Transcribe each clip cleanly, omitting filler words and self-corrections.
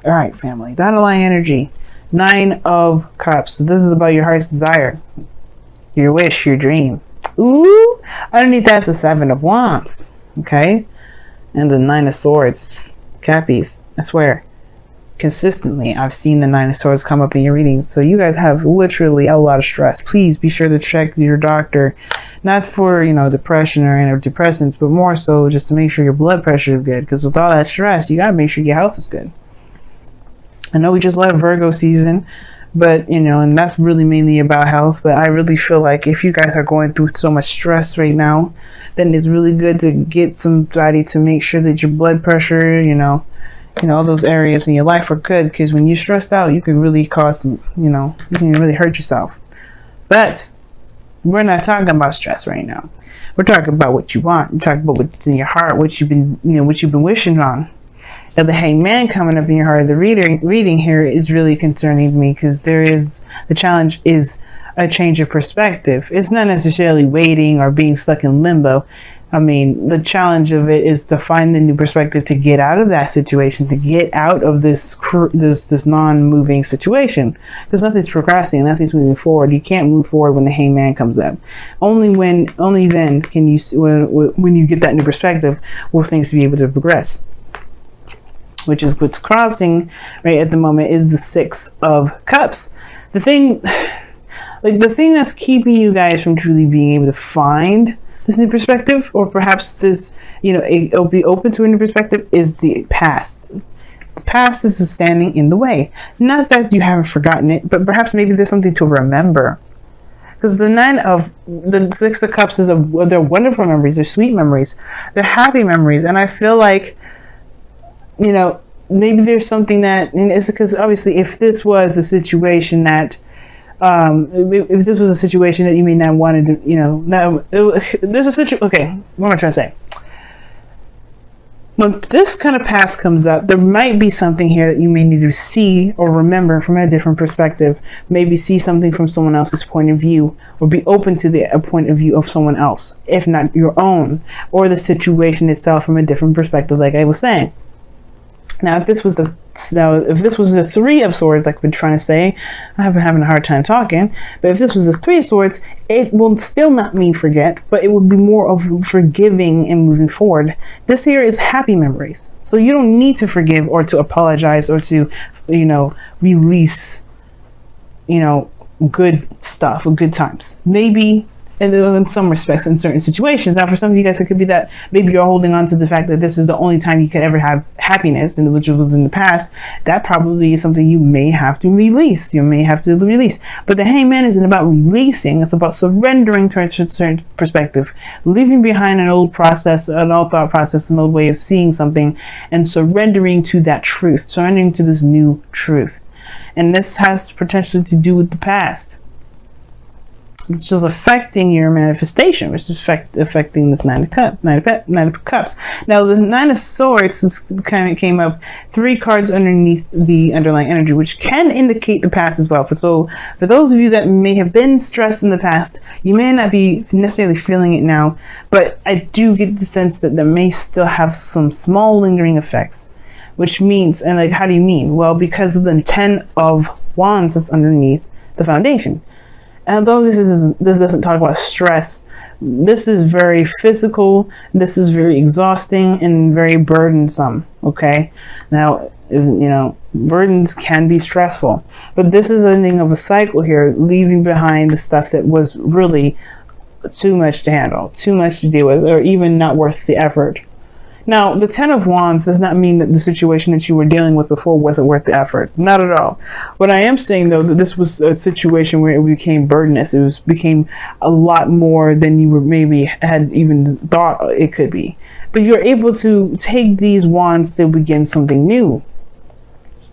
All right, family. That underlying energy. 9 of Cups. So this is about your heart's desire, your wish, your dream. Ooh, underneath that's the 7 of Wands. Okay, and the 9 of Swords. Cappies. I swear, consistently, I've seen the 9 of Swords come up in your reading. So you guys have literally a lot of stress. Please be sure to check your doctor, not for, you know, depression or antidepressants, but more so just to make sure your blood pressure is good. Because with all that stress, you gotta make sure your health is good. I know we just left Virgo season, but, you know, and that's really mainly about health. But I really feel like if you guys are going through so much stress right now, then it's really good to get somebody to make sure that your blood pressure, you know, all those areas in your life are good. Because when you're stressed out, you can really cause some, you know, you can really hurt yourself. But we're not talking about stress right now. We're talking about what you want. We're talking about what's in your heart, what you've been, you know, what you've been wishing on. And the Hangman coming up in your heart, the reading here is really concerning to me, because the challenge is a change of perspective. It's not necessarily waiting or being stuck in limbo. I mean, the challenge of it is to find the new perspective to get out of that situation, to get out of this non-moving situation, because nothing's progressing, nothing's moving forward. You can't move forward when the Hangman comes up. Only then can you, when you get that new perspective, will things be able to progress. Which is what's crossing right at the moment is the 6 of Cups. The thing that's keeping you guys from truly being able to find this new perspective, or perhaps this, you know, it'll be open to a new perspective, is the past. The past is standing in the way. Not that you haven't forgotten it, but perhaps maybe there's something to remember. Because the 6 of Cups they're wonderful memories, they're sweet memories, they're happy memories, and I feel like, you know, maybe there's something that, and it's because obviously if this was the situation that, if this was a situation that you may not wanted to, you know, there's a situation, okay, what am I trying to say? When this kind of past comes up, there might be something here that you may need to see or remember from a different perspective. Maybe see something from someone else's point of view, or be open to the point of view of someone else, if not your own, or the situation itself from a different perspective, like I was saying. Now, if this was the 3 of Swords, like I've been trying to say, I've been having a hard time talking. But if this was the 3 of Swords, it will still not mean forget, but it would be more of forgiving and moving forward. This here is happy memories, so you don't need to forgive or to apologize or to, you know, release, you know, good stuff or good times. Maybe. And in some respects, in certain situations. Now, for some of you guys, it could be that maybe you're holding on to the fact that this is the only time you could ever have happiness, and which was in the past. That probably is something you may have to release. You may have to release. But the Hangman isn't about releasing. It's about surrendering to a certain perspective, leaving behind an old process, an old thought process, an old way of seeing something, and surrendering to that truth, surrendering to this new truth. And this has potentially to do with the past. It's just affecting your manifestation, which is affecting this 9 of Cups. Now, the 9 of Swords kind of came up 3 cards underneath the underlying energy, which can indicate the past as well. So, for those of you that may have been stressed in the past, you may not be necessarily feeling it now, but I do get the sense that there may still have some small lingering effects. Which means, and like, how do you mean? Well, because of the 10 of Wands that's underneath the foundation. And although this doesn't talk about stress, this is very physical, this is very exhausting and very burdensome, okay? Now, you know, burdens can be stressful, but this is ending of a cycle here, leaving behind the stuff that was really too much to handle, too much to deal with, or even not worth the effort. Now, the 10 of Wands does not mean that the situation that you were dealing with before wasn't worth the effort. Not at all. What I am saying, though, that this was a situation where it became burdenous. It became a lot more than you were maybe had even thought it could be. But you're able to take these wands to begin something new.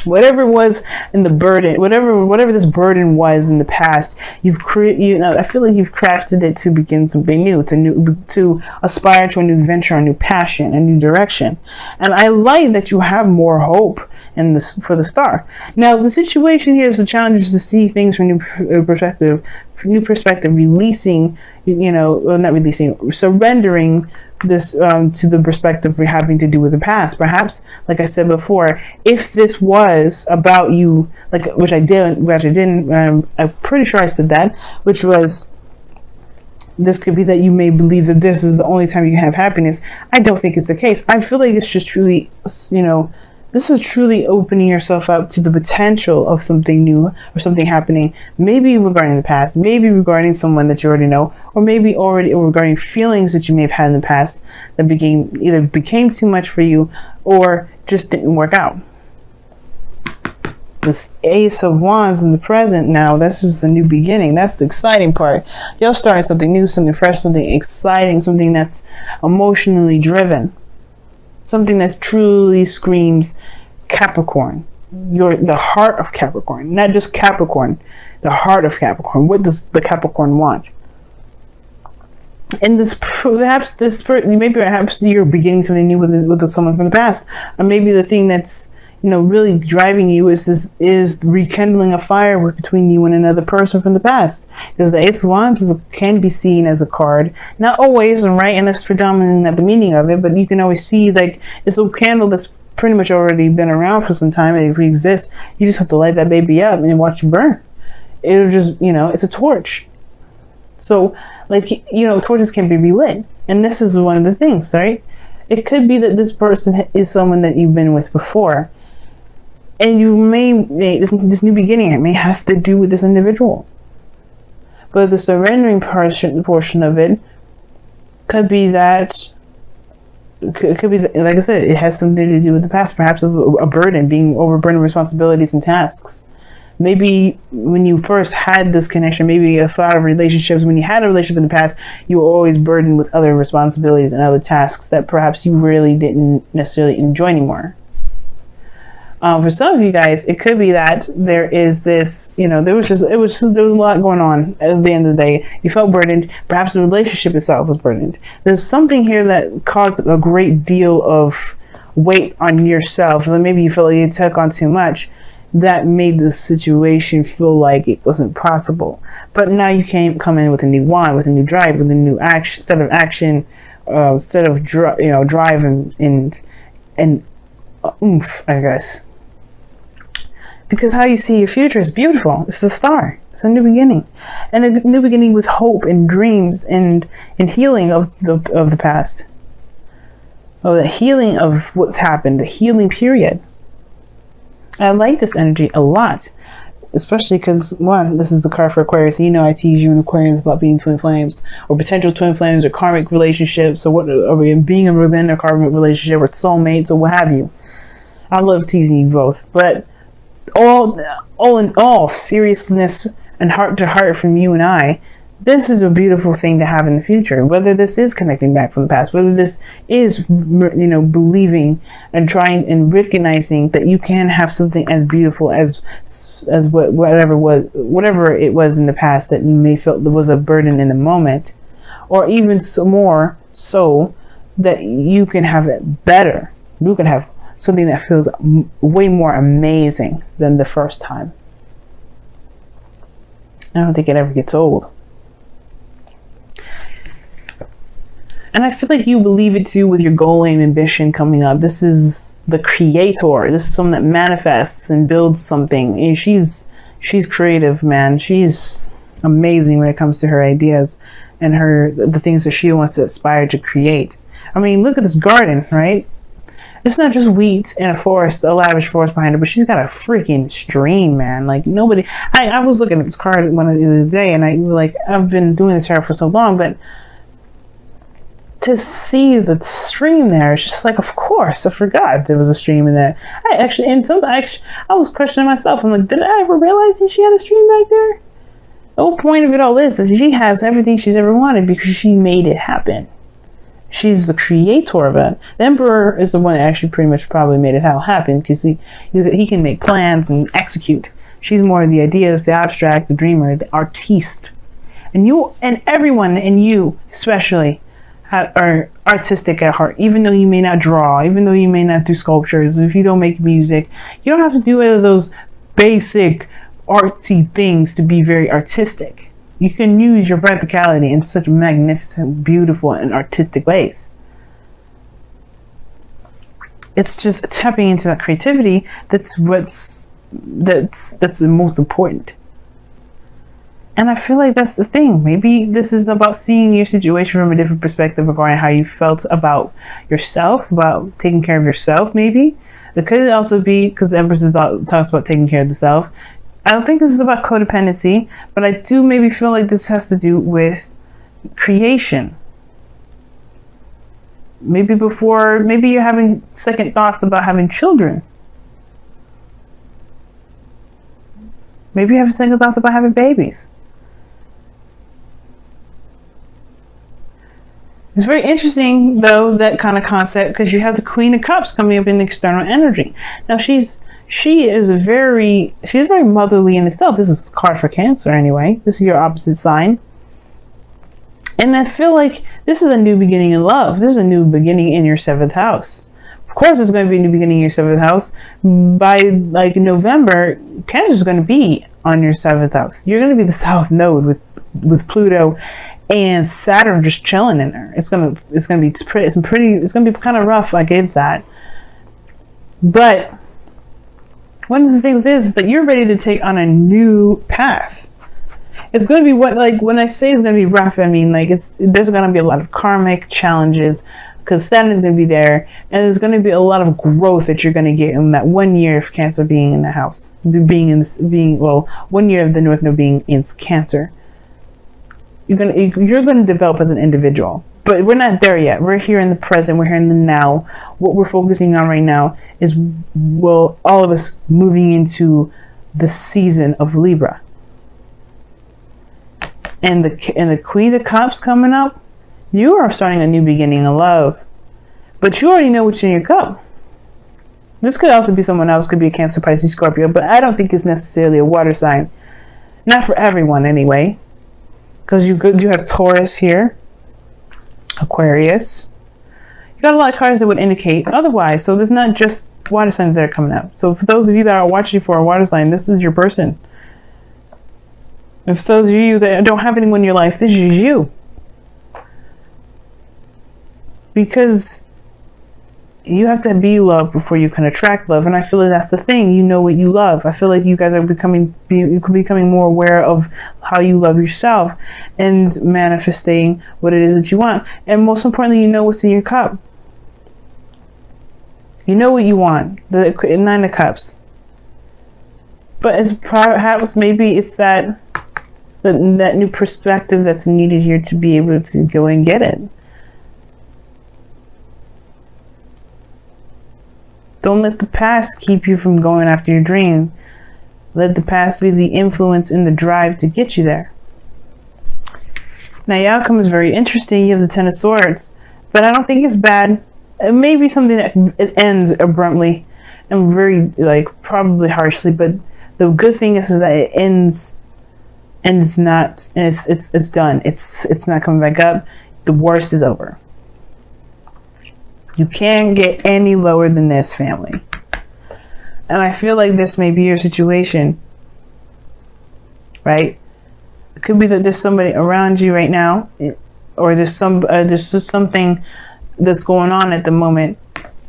Whatever was in the burden, whatever this burden was in the past, I feel like you've crafted it to begin something new, to aspire to a new venture, a new passion, a new direction. And I like that you have more hope in this for the star. Now, the situation here is the challenge is to see things from new perspective, releasing, not releasing, surrendering this to the perspective of having to do with the past. Perhaps, like I said before, if this was about you, like which I didn't, I'm pretty sure I said that, which was, this could be that you may believe that this is the only time you can have happiness. I don't think it's the case. I feel like it's just truly, this is truly opening yourself up to the potential of something new or something happening, maybe regarding the past, maybe regarding someone that you already know, or maybe already regarding feelings that you may have had in the past that became too much for you or just didn't work out. This Ace of Wands in the present now, this is the new beginning. That's the exciting part. You're starting something new, something fresh, something exciting, something that's emotionally driven. Something that truly screams Capricorn. You're the heart of Capricorn, not just Capricorn, the heart of Capricorn. What does the Capricorn want? And perhaps you're beginning something new with someone from the past, or maybe the thing that's really driving you is rekindling a fire between you and another person from the past. Because the Ace of Wands can be seen as a card, not always, right? And that's predominantly not the meaning of it, but you can always see like it's a candle that's pretty much already been around for some time. It exists. You just have to light that baby up and watch it burn. It'll just, it's a torch. So, torches can be relit, and this is one of the things, right? It could be that this person is someone that you've been with before. And you may, this new beginning, it may have to do with this individual. But the surrendering portion of it could be that, like I said, it has something to do with the past, perhaps a burden, being overburdened with responsibilities and tasks. Maybe when you first had this connection, maybe a thought of relationships, when you had a relationship in the past, you were always burdened with other responsibilities and other tasks that perhaps you really didn't necessarily enjoy anymore. For some of you guys, it could be that there is this, there was a lot going on at the end of the day. You felt burdened. Perhaps the relationship itself was burdened. There's something here that caused a great deal of weight on yourself. And maybe you felt like you took on too much. That made the situation feel like it wasn't possible. But now you come in with a new wand, with a new drive, with a new set of action, set of drive and oomph, I guess. Because how you see your future is beautiful. It's the star. It's a new beginning, and a new beginning with hope and dreams and healing of the past. Oh, the healing of what's happened, the healing period. I like this energy a lot, especially because, one, this is the card for Aquarius. I tease you in Aquarius about being twin flames or potential twin flames or karmic relationships, or being a romantic karmic relationship or soulmates or what have you. I love teasing you both, but all in all, seriousness and heart to heart from you and I, this is a beautiful thing to have in the future. Whether this is connecting back from the past, whether this is, believing and trying and recognizing that you can have something as beautiful as whatever it was in the past that you may feel there was a burden in the moment, or even more so that you can have it better. You can have something that feels way more amazing than the first time. I don't think it ever gets old. And I feel like you believe it too with your goal and ambition coming up. This is the creator. This is someone that manifests and builds something. And she's creative, man. She's amazing when it comes to her ideas and the things that she wants to aspire to create. I mean, look at this garden, right? It's not just wheat and a forest, a lavish forest behind her, but she's got a freaking stream, man. Like nobody. I was looking at this card one the other day, and I've been doing this tarot for so long, but to see the stream there, it's just like, of course, I forgot there was a stream in there. I was questioning myself. I'm like, did I ever realize that she had a stream back there? The whole point of it all is that she has everything she's ever wanted because she made it happen. She's the creator of it. The Emperor is the one that actually pretty much probably made it all happen because he can make plans and execute. She's more of the ideas, the abstract, the dreamer, the artiste. And you and everyone, and you especially, are artistic at heart. Even though you may not draw, even though you may not do sculptures, if you don't make music, you don't have to do any of those basic artsy things to be very artistic. You can use your practicality in such magnificent, beautiful, and artistic ways. it's just tapping into that creativity. That's the most important. And I feel like that's the thing. Maybe this is about seeing your situation from a different perspective regarding how you felt about yourself, about taking care of yourself. Maybe it could also be because the Empress talks about taking care of the self. I don't think this is about codependency, but I do maybe feel like this has to do with creation. Maybe you're having second thoughts about having children. Maybe you have second thoughts about having babies. It's very interesting, though, that kind of concept, because you have the Queen of Cups coming up in the external energy. Now, she is very motherly in itself. This is a card for Cancer, anyway. This is your opposite sign. And I feel like this is a new beginning in love. This is a new beginning in your 7th house. Of course, there's going to be a new beginning in your 7th house. By like November, Cancer is going to be on your 7th house. You're going to be the South Node with Pluto and Saturn just chilling in there. It's gonna be kind of rough. I get that, but one of the things is that you're ready to take on a new path. It's going to be when I say it's going to be rough, I mean like there's going to be a lot of karmic challenges because Saturn is going to be there, and there's going to be a lot of growth that you're going to get in that 1 year of Cancer being in the house, 1 year of the North Node being in Cancer. You're gonna develop as an individual, but we're not there yet. We're here in the present. We're here in the now. What we're focusing on right now is, all of us moving into the season of Libra, and the Queen of Cups coming up. You are starting a new beginning in love, but you already know what's in your cup. This could also be someone else. Could be a Cancer, Pisces, Scorpio, but I don't think it's necessarily a water sign. Not for everyone, anyway. Because you have Taurus here, Aquarius. You got a lot of cards that would indicate otherwise. So there's not just water signs that are coming up. So for those of you that are watching for a water sign, this is your person. And for those of you that don't have anyone in your life, this is you. Because you have to be loved before you can attract love, and I feel like that's the thing. You know what you love. I feel like you guys are becoming more aware of how you love yourself and manifesting what it is that you want. And most importantly, you know what's in your cup. You know what you want. The 9 of Cups. But it's perhaps maybe it's that new perspective that's needed here to be able to go and get it. Don't let the past keep you from going after your dream. Let the past be the influence and the drive to get you there. Now, your outcome is very interesting. You have the 10 of Swords, but I don't think it's bad. It may be something that it ends abruptly and very, probably harshly, but the good thing is that it ends and it's done. It's not coming back up. The worst is over. You can't get any lower than this, family. And I feel like this may be your situation, right? It could be that there's somebody around you right now, or there's just something that's going on at the moment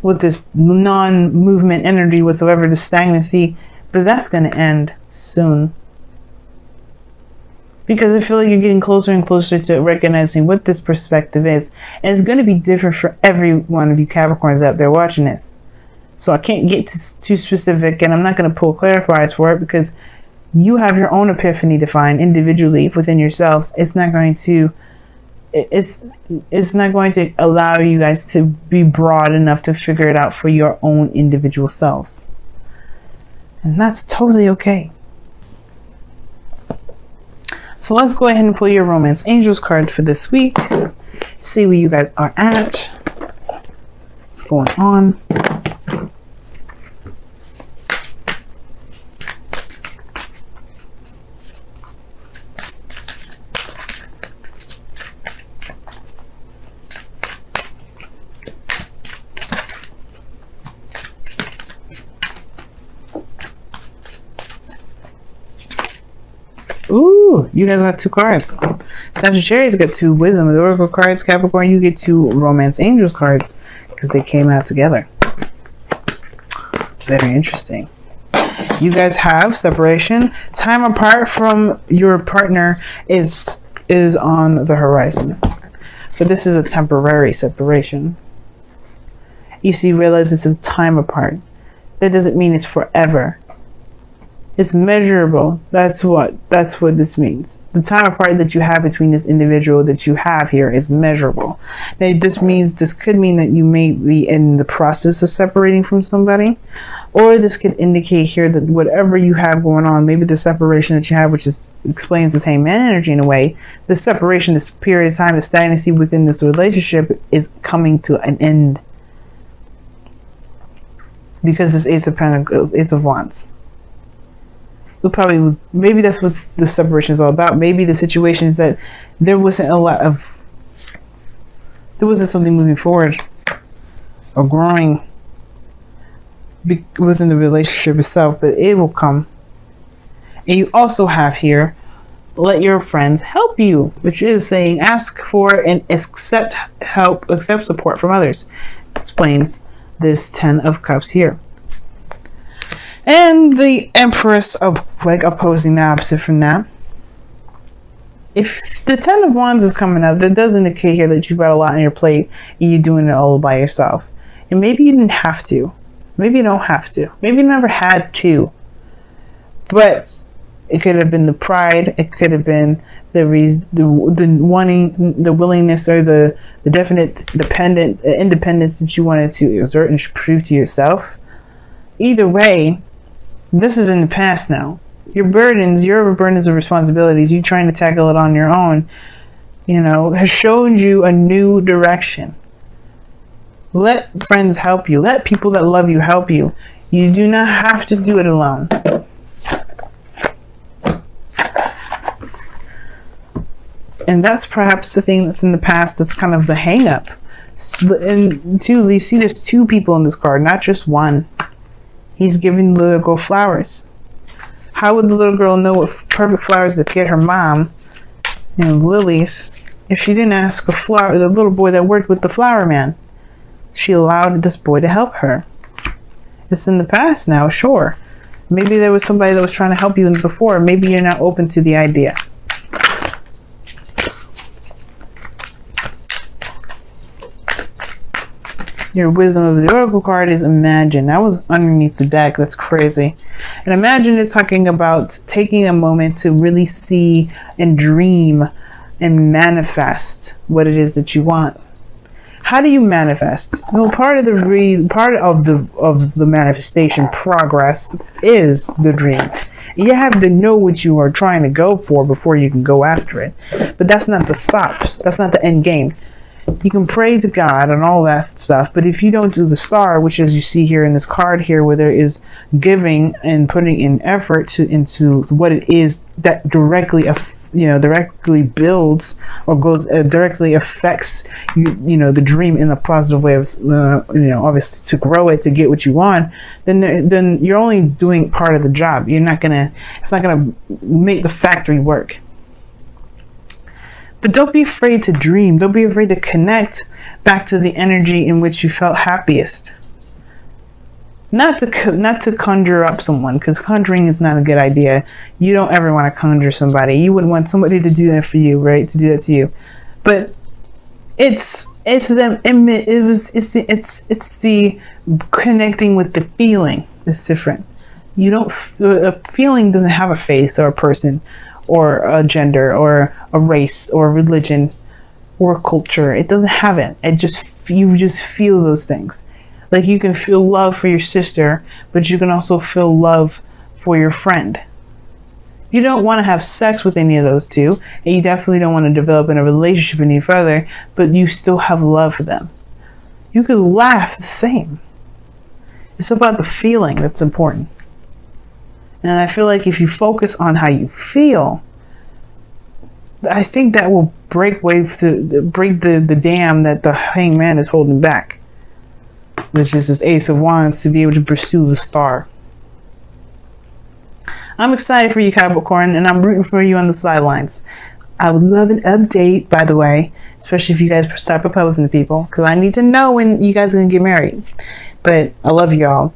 with this non-movement energy whatsoever, the stagnancy, but that's going to end soon. Because I feel like you're getting closer and closer to recognizing what this perspective is. And it's going to be different for every one of you Capricorns out there watching this. So I can't get too specific, and I'm not going to pull clarifiers for it because you have your own epiphany to find individually within yourselves. It's not going to allow you guys to be broad enough to figure it out for your own individual selves. And that's totally okay. So let's go ahead and pull your Romance Angels cards for this week. See where you guys are at. What's going on? Ooh, you guys got 2 cards. Sagittarius got 2 Wisdom, the Oracle cards. Capricorn, you get 2 Romance Angels cards because they came out together. Very interesting. You guys have separation. Time apart from your partner is on the horizon. But this is a temporary separation. You see, realize this is time apart. That doesn't mean it's forever. It's measurable. That's what this means. The time apart that you have between this individual that you have here is measurable. Now, this could mean that you may be in the process of separating from somebody, or this could indicate here that whatever you have going on, maybe the separation that you have, which explains this hangman energy in a way, the separation, this period of time, the stagnancy within this relationship is coming to an end. Because this Ace of Pentacles, Ace of Wands. It probably was, maybe that's what the separation is all about. Maybe the situation is that there wasn't something moving forward or growing within the relationship itself, but it will come. And you also have here, let your friends help you, which is saying ask for and accept help, accept support from others. Explains this 10 of Cups here. And the Empress of opposing the opposite from that. If the 10 of Wands is coming up, that does indicate here that you've got a lot on your plate and you're doing it all by yourself. And maybe you didn't have to. Maybe you don't have to. Maybe you never had to. But it could have been the pride. It could have been the wanting, the willingness, or the definite independence that you wanted to exert and prove to yourself. Either way, this is in the past now. Your burdens of responsibilities, you trying to tackle it on your own, has shown you a new direction. Let friends help you. Let people that love you help you. You do not have to do it alone. And that's perhaps the thing that's in the past that's kind of the hang up. And two, you see there's two people in this card, not just one. He's giving the little girl flowers. How would the little girl know what perfect flowers to get her mom and lilies if she didn't ask the little boy that worked with the flower man? She allowed this boy to help her. It's in the past now, sure. Maybe there was somebody that was trying to help you before. Maybe you're not open to the idea. Your wisdom of the Oracle card is imagine. That was underneath the deck. That's crazy. And imagine is talking about taking a moment to really see and dream and manifest what it is that you want. How do you manifest? Well, part of the manifestation progress is the dream. You have to know what you are trying to go for before you can go after it. But that's not the stops. That's not the end game. You can pray to God and all that stuff, but if you don't do the star, which as you see here in this card here, where there is giving and putting in effort into what it is that directly builds or goes directly affects the dream in a positive way of obviously to grow it, to get what you want, then you're only doing part of the job. It's not gonna make the factory work. But don't be afraid to dream. Don't be afraid to connect back to the energy in which you felt happiest. Not to conjure up someone, because conjuring is not a good idea. You don't ever want to conjure somebody. You wouldn't want somebody to do that for you, right? To do that to you. But it's the connecting with the feeling is different. A feeling doesn't have a face or a person, or a gender, or a race, or a religion, or a culture. It doesn't have it. You just feel those things. Like you can feel love for your sister, but you can also feel love for your friend. You don't want to have sex with any of those two, and you definitely don't want to develop in a relationship any further, but you still have love for them. You could laugh the same. It's about the feeling that's important. And I feel like if you focus on how you feel, I think that will break the dam that the hangman is holding back. Which is this Ace of Wands, to be able to pursue the star. I'm excited for you, Capricorn, and I'm rooting for you on the sidelines. I would love an update, by the way, especially if you guys start proposing to people, because I need to know when you guys are going to get married. But I love y'all.